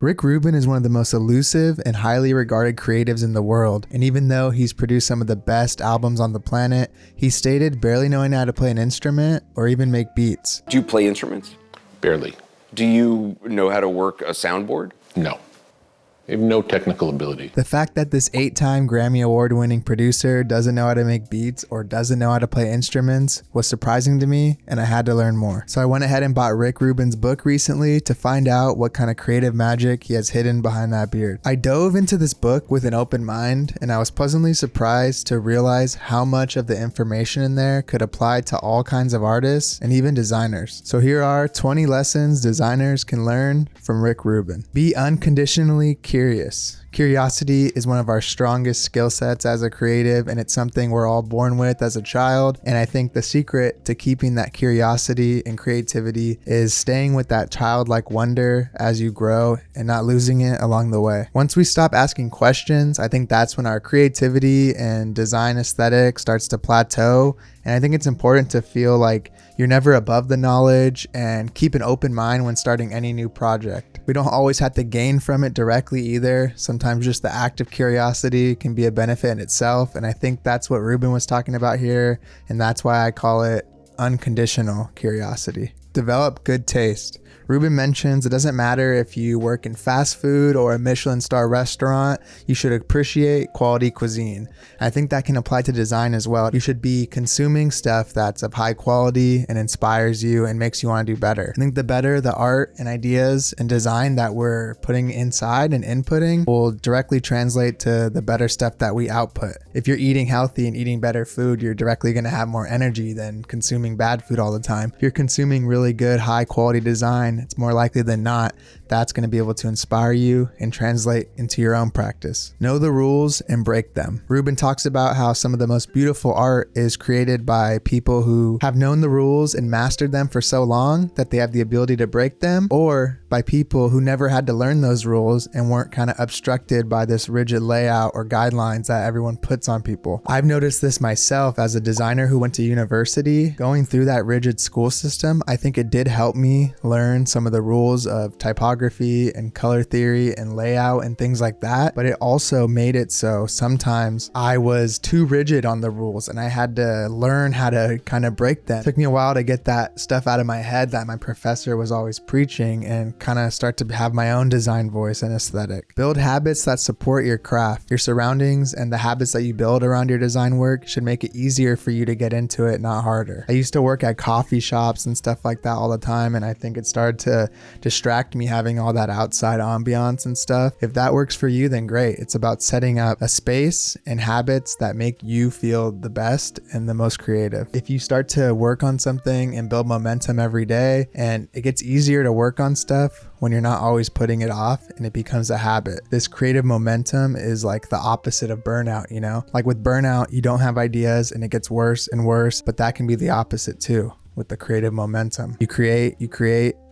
Rick Rubin is one of the most elusive and highly regarded creatives in the world, and even though he's produced some of the best albums on the planet, he stated barely knowing how to play an instrument or even make beats. Do you play instruments? Barely. Do you know how to work a soundboard? No. I have no technical ability. The fact that this 8-time Grammy Award-winning producer doesn't know how to make beats or doesn't know how to play instruments was surprising to me, and I had to learn more. So I went ahead and bought Rick Rubin's book recently to find out what kind of creative magic he has hidden behind that beard. I dove into this book with an open mind, and I was pleasantly surprised to realize how much of the information in there could apply to all kinds of artists and even designers. So here are 20 lessons designers can learn from Rick Rubin. Be unconditionally curious. Curiosity is one of our strongest skill sets as a creative, and it's something we're all born with as a child. And I think the secret to keeping that curiosity and creativity is staying with that childlike wonder as you grow and not losing it along the way. Once we stop asking questions, I think that's when our creativity and design aesthetic starts to plateau. And I think it's important to feel like you're never above the knowledge and keep an open mind when starting any new project. We don't always have to gain from it directly either. Sometimes just the act of curiosity can be a benefit in itself. And I think that's what Rubin was talking about here. And that's why I call it unconditional curiosity. Develop good taste. Rubin mentions it doesn't matter if you work in fast food or a Michelin star restaurant, you should appreciate quality cuisine. I think that can apply to design as well. You should be consuming stuff that's of high quality and inspires you and makes you want to do better. I think the better the art and ideas and design that we're putting inside and inputting will directly translate to the better stuff that we output. If you're eating healthy and eating better food, you're directly going to have more energy than consuming bad food all the time. If you're consuming really good, high quality design, it's more likely than not that's going to be able to inspire you and translate into your own practice. Know the rules and break them. Rubin talks about how some of the most beautiful art is created by people who have known the rules and mastered them for so long that they have the ability to break them, or by people who never had to learn those rules and weren't kind of obstructed by this rigid layout or guidelines that everyone puts on people. I've noticed this myself as a designer who went to university. Going through that rigid school system, I think it did help me learn some of the rules of typography and color theory and layout and things like that, but it also made it so sometimes I was too rigid on the rules and I had to learn how to kind of break them. It took me a while to get that stuff out of my head that my professor was always preaching and kind of start to have my own design voice and aesthetic. Build habits that support your craft. Your surroundings and the habits that you build around your design work should make it easier for you to get into it, not harder. I used to work at coffee shops and stuff like that all the time, and I think it started to distract me having all that outside ambiance and stuff. If that works for you, then great. It's about setting up a space and habits that make you feel the best and the most creative. If you start to work on something and build momentum every day, and it gets easier to work on stuff when you're not always putting it off and it becomes a habit. This creative momentum is like the opposite of burnout, you know? Like with burnout, you don't have ideas and it gets worse and worse, but that can be the opposite too. With the creative momentum, you create,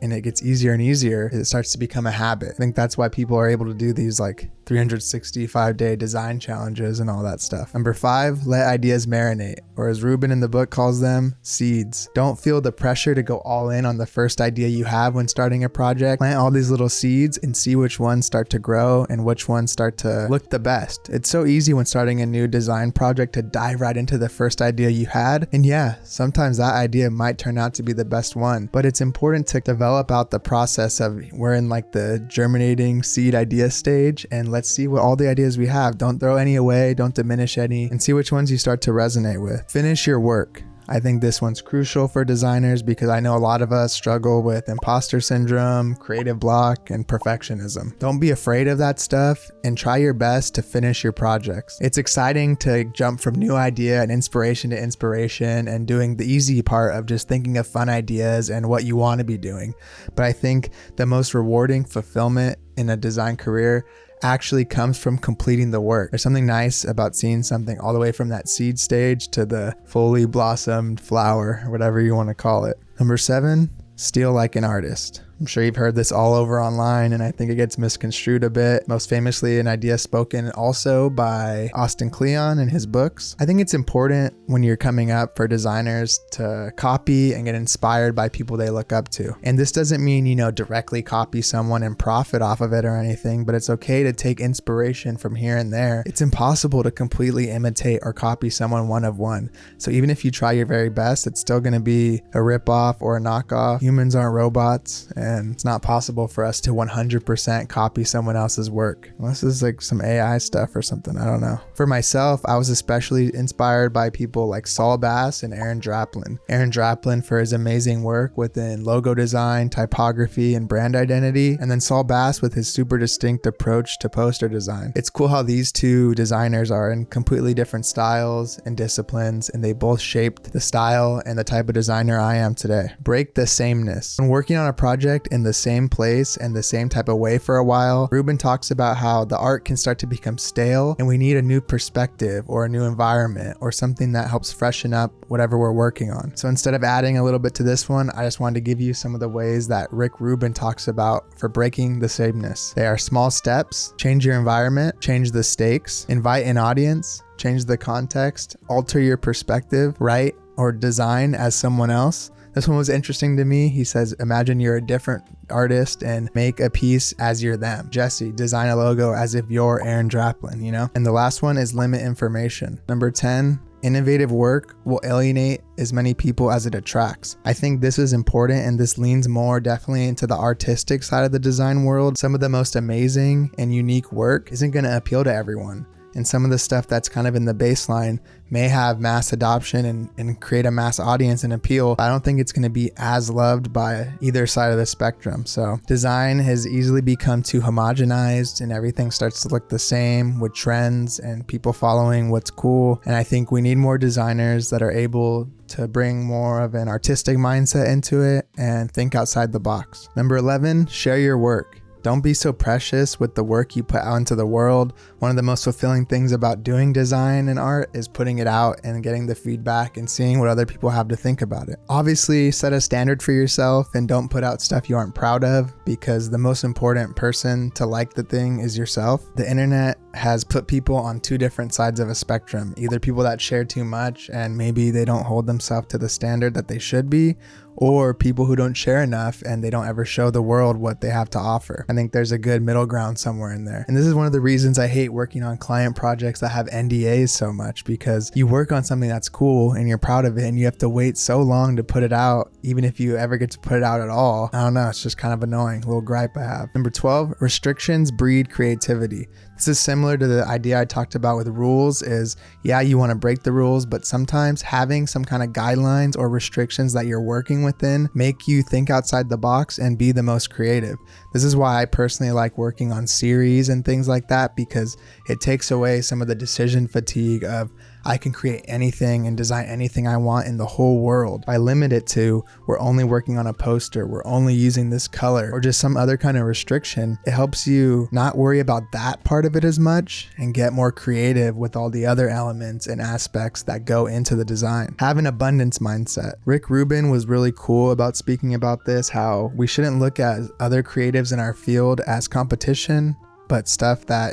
and it gets easier and easier. It starts to become a habit. I think that's why people are able to do these like 365-day design challenges and all that stuff. Number 5, let ideas marinate, or as Rubin in the book calls them, seeds. Don't feel the pressure to go all in on the first idea you have when starting a project. Plant all these little seeds and see which ones start to grow and which ones start to look the best. It's so easy when starting a new design project to dive right into the first idea you had. And yeah, sometimes that idea might turn out to be the best one, but it's important to develop out the process of we're in like the germinating seed idea stage, and let's see what all the ideas we have. Don't throw any away, don't diminish any, and see which ones you start to resonate with. Finish your work. I think this one's crucial for designers because I know a lot of us struggle with imposter syndrome, creative block, and perfectionism. Don't be afraid of that stuff and try your best to finish your projects. It's exciting to jump from new idea and inspiration to inspiration and doing the easy part of just thinking of fun ideas and what you want to be doing. But I think the most rewarding fulfillment in a design career actually comes from completing the work. There's something nice about seeing something all the way from that seed stage to the fully blossomed flower, or whatever you want to call it. Number 7, steal like an artist. I'm sure you've heard this all over online, and I think it gets misconstrued a bit. Most famously, an idea spoken also by Austin Kleon in his books. I think it's important when you're coming up for designers to copy and get inspired by people they look up to. And this doesn't mean, directly copy someone and profit off of it or anything, but it's okay to take inspiration from here and there. It's impossible to completely imitate or copy someone one of one. So even if you try your very best, it's still going to be a ripoff or a knockoff. Humans aren't robots, and it's not possible for us to 100% copy someone else's work. Unless this is like some AI stuff or something, I don't know. For myself, I was especially inspired by people like Saul Bass and Aaron Draplin. Aaron Draplin for his amazing work within logo design, typography, and brand identity, and then Saul Bass with his super distinct approach to poster design. It's cool how these two designers are in completely different styles and disciplines, and they both shaped the style and the type of designer I am today. Break the sameness. When working on a project in the same place and the same type of way for a while, Rubin talks about how the art can start to become stale and we need a new perspective or a new environment or something that helps freshen up whatever we're working on. So instead of adding a little bit to this one, I just wanted to give you some of the ways that Rick Rubin talks about for breaking the sameness. They are small steps: change your environment, change the stakes, invite an audience, change the context, alter your perspective, write or design as someone else. This one was interesting to me. He says, imagine you're a different artist and make a piece as you're them. Jesse, design a logo as if you're Aaron Draplin, And the last one is limit information. Number 10, innovative work will alienate as many people as it attracts. I think this is important, and this leans more definitely into the artistic side of the design world. Some of the most amazing and unique work isn't going to appeal to everyone. And some of the stuff that's kind of in the baseline may have mass adoption and create a mass audience and appeal. I don't think it's going to be as loved by either side of the spectrum. So design has easily become too homogenized and everything starts to look the same with trends and people following what's cool. And I think we need more designers that are able to bring more of an artistic mindset into it and think outside the box. Number 11, share your work. Don't be so precious with the work you put out into the world. One of the most fulfilling things about doing design and art is putting it out and getting the feedback and seeing what other people have to think about it. Obviously, set a standard for yourself and don't put out stuff you aren't proud of, because the most important person to like the thing is yourself. The internet has put people on two different sides of a spectrum. Either people that share too much and maybe they don't hold themselves to the standard that they should be, or people who don't share enough and they don't ever show the world what they have to offer. I think there's a good middle ground somewhere in there. And this is one of the reasons I hate working on client projects that have NDAs so much, because you work on something that's cool and you're proud of it and you have to wait so long to put it out, even if you ever get to put it out at all. I don't know, it's just kind of annoying, a little gripe I have. Number 12, restrictions breed creativity. This is similar to the idea I talked about with rules is, yeah, you want to break the rules, but sometimes having some kind of guidelines or restrictions that you're working within make you think outside the box and be the most creative. This is why I personally like working on series and things like that, because it takes away some of the decision fatigue of I can create anything and design anything I want in the whole world. I limit it to, we're only working on a poster, we're only using this color, or just some other kind of restriction. It helps you not worry about that part of it as much and get more creative with all the other elements and aspects that go into the design. Have an abundance mindset. Rick Rubin was really cool about speaking about this, how we shouldn't look at other creatives in our field as competition, but stuff that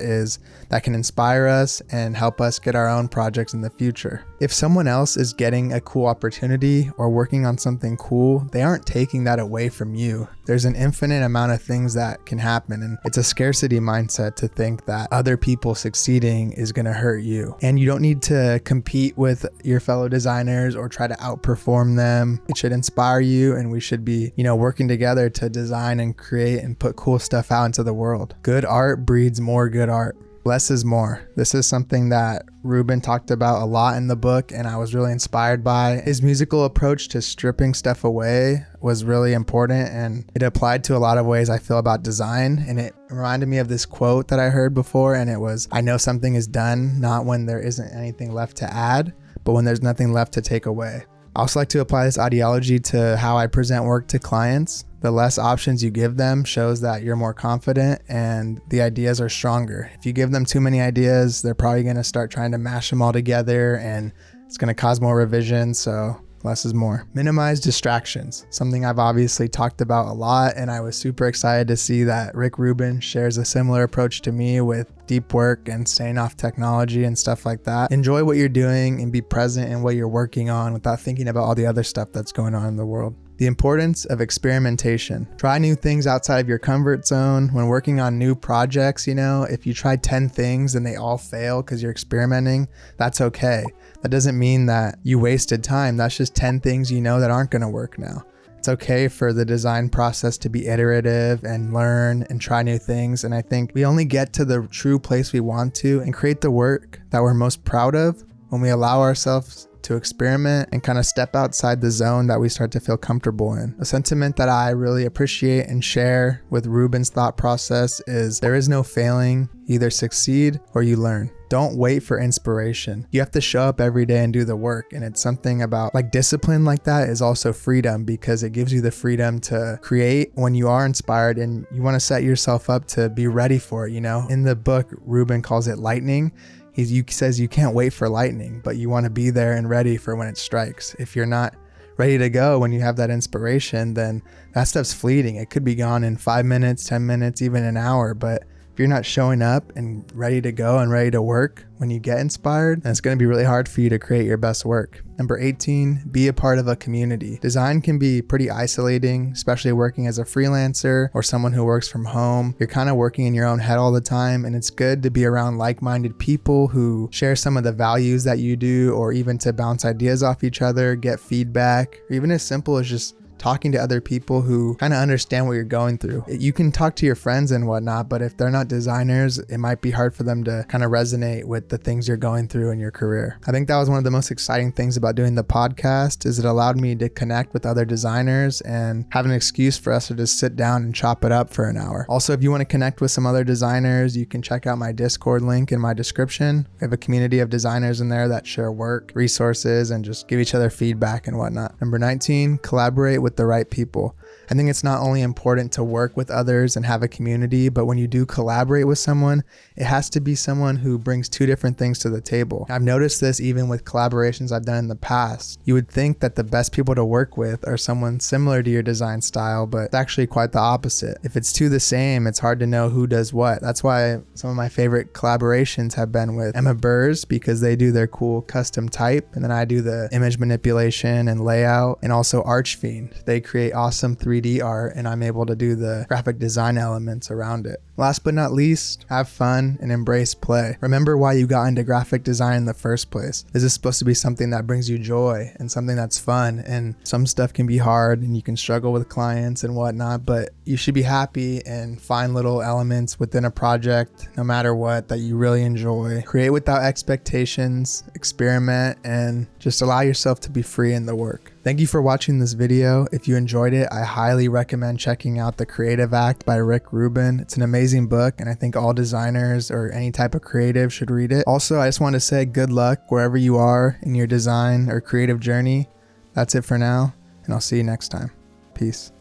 can inspire us and help us get our own projects in the future. If someone else is getting a cool opportunity or working on something cool, they aren't taking that away from you. There's an infinite amount of things that can happen, and it's a scarcity mindset to think that other people succeeding is going to hurt you. And you don't need to compete with your fellow designers or try to outperform them. It should inspire you, and we should be, working together to design and create and put cool stuff out into the world. Good art breeds more good art. Less is more. This is something that Rubin talked about a lot in the book, and I was really inspired by. His musical approach to stripping stuff away was really important, and it applied to a lot of ways I feel about design. And it reminded me of this quote that I heard before, and it was, I know something is done not when there isn't anything left to add, but when there's nothing left to take away. I also like to apply this ideology to how I present work to clients. The less options you give them shows that you're more confident and the ideas are stronger. If you give them too many ideas, they're probably going to start trying to mash them all together, and it's going to cause more revisions. So Less is more. Minimize distractions, something I've obviously talked about a lot, and I was super excited to see that Rick Rubin shares a similar approach to me with deep work and staying off technology and stuff like that. Enjoy what you're doing and be present in what you're working on without thinking about all the other stuff that's going on in the world. The importance of experimentation. Try new things outside of your comfort zone. When working on new projects, if you try 10 things and they all fail because you're experimenting, that's okay. That doesn't mean that you wasted time. That's just 10 things that aren't going to work now. It's okay for the design process to be iterative and learn and try new things. And I think we only get to the true place we want to and create the work that we're most proud of when we allow ourselves to experiment and kind of step outside the zone that we start to feel comfortable in. A sentiment that I really appreciate and share with Rubin's thought process is there is no failing. You either succeed or you learn. Don't wait for inspiration. You have to show up every day and do the work. And it's something about discipline like that is also freedom, because it gives you the freedom to create when you are inspired and you want to set yourself up to be ready for it. In the book, Rubin calls it lightning. He says you can't wait for lightning, but you want to be there and ready for when it strikes. If you're not ready to go when you have that inspiration, then that stuff's fleeting. It could be gone in 5 minutes, 10 minutes, even an hour. But if you're not showing up and ready to go and ready to work when you get inspired, then it's going to be really hard for you to create your best work. Number 18, be a part of a community. Design can be pretty isolating, especially working as a freelancer or someone who works from home. You're kind of working in your own head all the time, and it's good to be around like-minded people who share some of the values that you do, or even to bounce ideas off each other, get feedback, or even as simple as just talking to other people who kind of understand what you're going through. You can talk to your friends and whatnot, but if they're not designers, it might be hard for them to kind of resonate with the things you're going through in your career. I think that was one of the most exciting things about doing the podcast, is it allowed me to connect with other designers and have an excuse for us to just sit down and chop it up for an hour. Also, if you want to connect with some other designers, you can check out my Discord link in my description. We have a community of designers in there that share work, resources, and just give each other feedback and whatnot. Number 19, collaborate with the right people. I think it's not only important to work with others and have a community, but when you do collaborate with someone, it has to be someone who brings two different things to the table. I've noticed this even with collaborations I've done in the past. You would think that the best people to work with are someone similar to your design style, but it's actually quite the opposite. If it's two the same, it's hard to know who does what. That's why some of my favorite collaborations have been with Nyberg, because they do their cool custom type, and then I do the image manipulation and layout, and also Archfiend. They create awesome 3D art, and I'm able to do the graphic design elements around it. Last but not least, have fun and embrace play. Remember why you got into graphic design in the first place. This is supposed to be something that brings you joy and something that's fun, and some stuff can be hard and you can struggle with clients and whatnot, but you should be happy and find little elements within a project, no matter what, that you really enjoy. Create without expectations, experiment, and just allow yourself to be free in the work. Thank you for watching this video. If you enjoyed it, I highly recommend checking out The Creative Act by Rick Rubin. It's an amazing book, and I think all designers or any type of creative should read it. Also, I just want to say good luck wherever you are in your design or creative journey. That's it for now, and I'll see you next time. Peace.